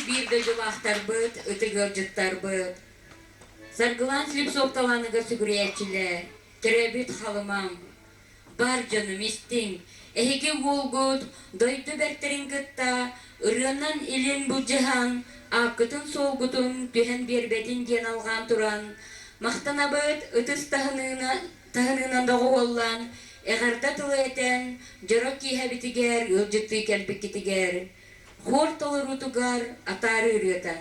bir de julahtar bıt, ötügör jıttar bıt. Sargılan silip soqtalanıga sügüriyetçile, terebit halımam. Bar canım istin, ehege volgut, doydu berterin gıtta, ırınan ilin bu cihan, akıtın solgutun, tühen berbedin gen algan turan, mahtana bıt, ıtız tahınığından dağı olan, eğerda tılı eten, jorok kiha bitiger, ılcıttı kelpik kitiger, hor tolu rutugar, atarı ürüyatan.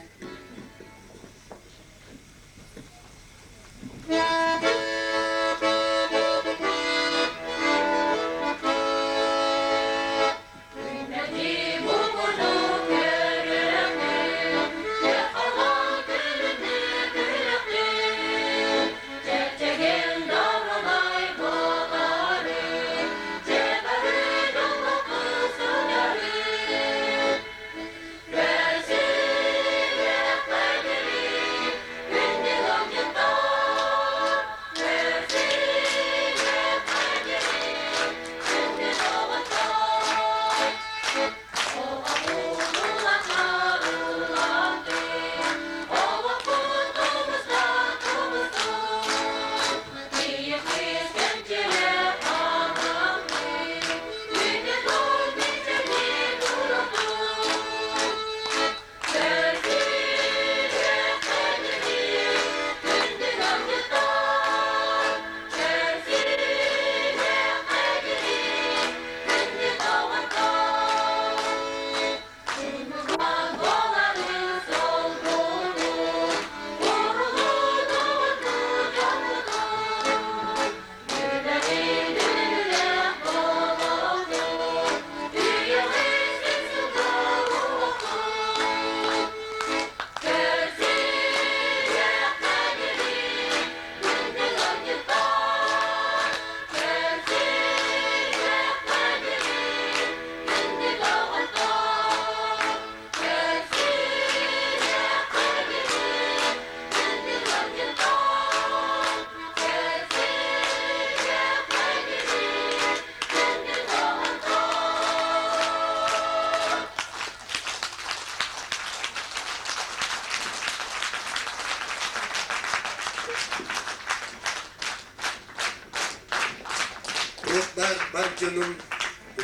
Bar canım,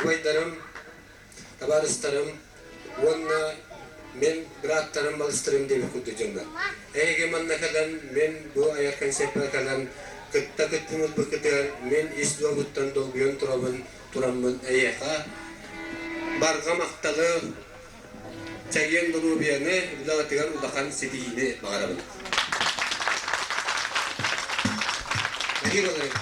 uvaydarım, tabarıstarım, onunla men bıraktarım balыстарım demek kutlucumda. Ege manna kalan men bu ayarkan sepa kalan kıtta kıttımız bıkıtır men isdua buttan dolguyon turamın eyeka barga maktalı çayyen dolu biyane ulağatıgan ulakan sedihini bağırabın. Nagin olayım.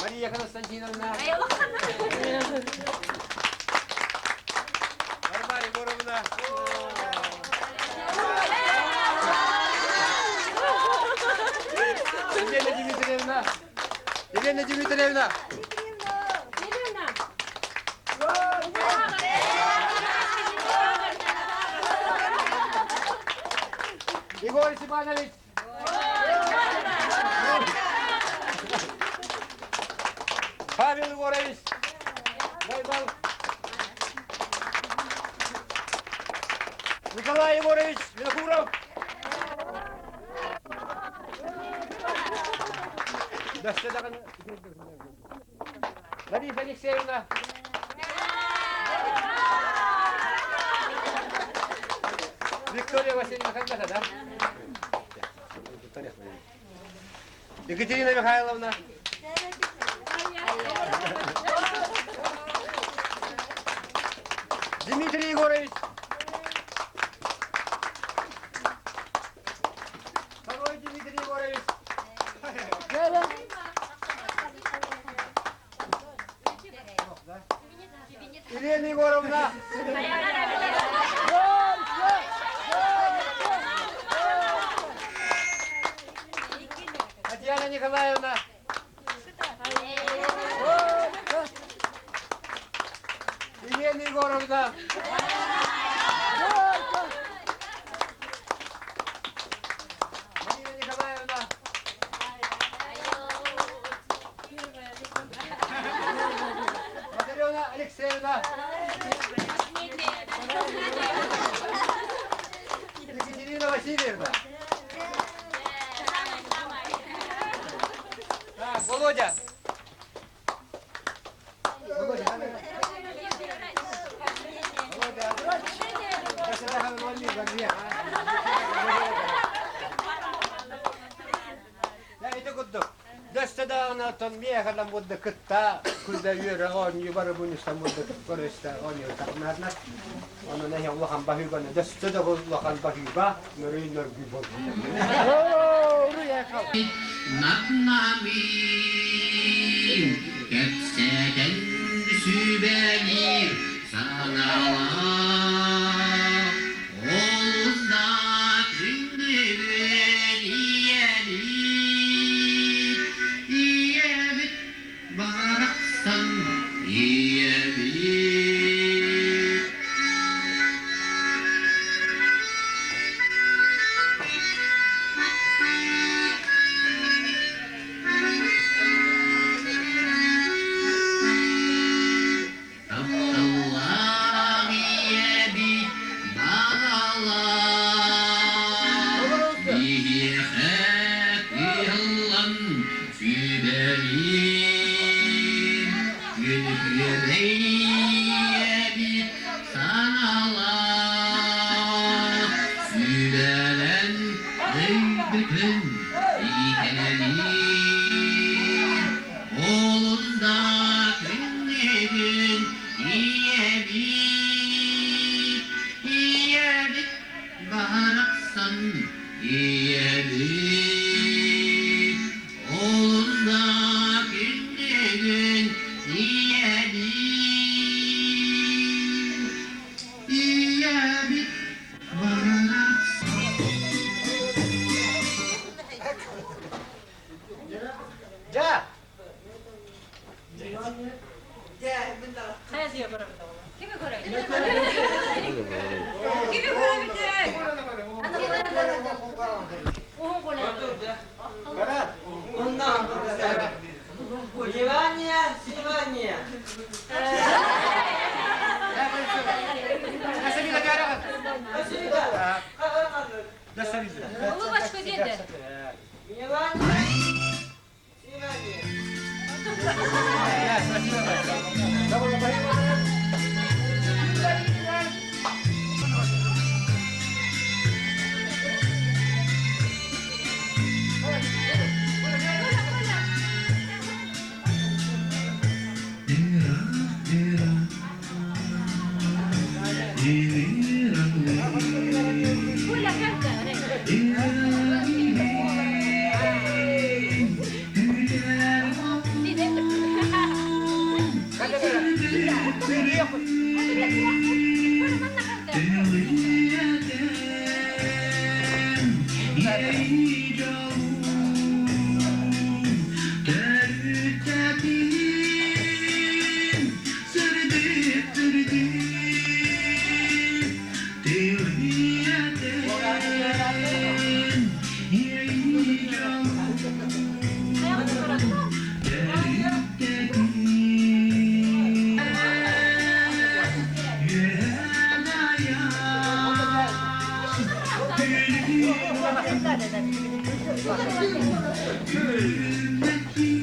Maria Konstantinovna. Нормально, Боровна. Елена Дмитриевна. Елена Дмитриевна. Егор Степанович. Павел Егорович. Гайдал. Николай Егорович Винокуров. Дастедаган. Лариса Алексеевна. Виктория Васильевна когда-то, да? Екатерина Михайловна. Дмитрий Егорович. Второй Дмитрий Егорович. Елена Егоровна. Татьяна Николаевна. Елена Егоровна. Марина Николаевна. Матрена Алексеевна. Екатерина Васильевна. Так, Володя. Володя, Дастадана тон мегалам будда кытта күлдә йөрә он юбары буны самуда көрәстә он ятакнадна оны не Аллаһын баһиганы дастада Аллаһын баһига нөринер гибо Natnami Kepseden sübeli sanala Oğuzda gündüver iyebit baraksan iyebit Oğuzda Спасибо большое. Hãy subscribe cho kênh Ghiền Mì Gõ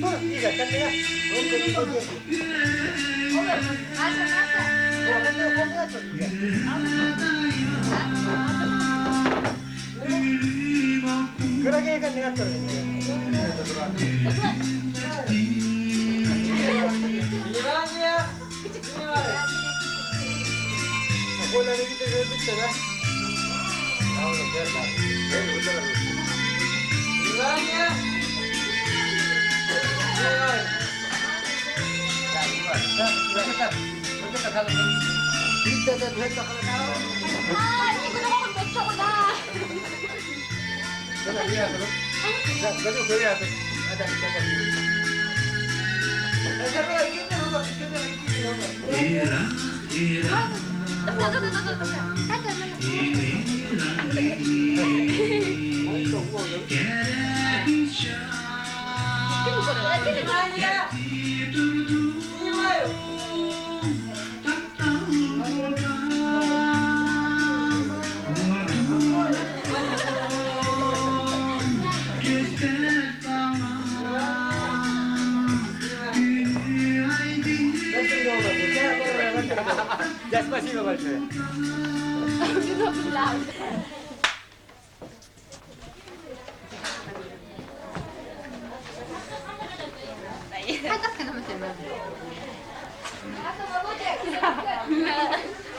để không bỏ lỡ những video hấp dẫn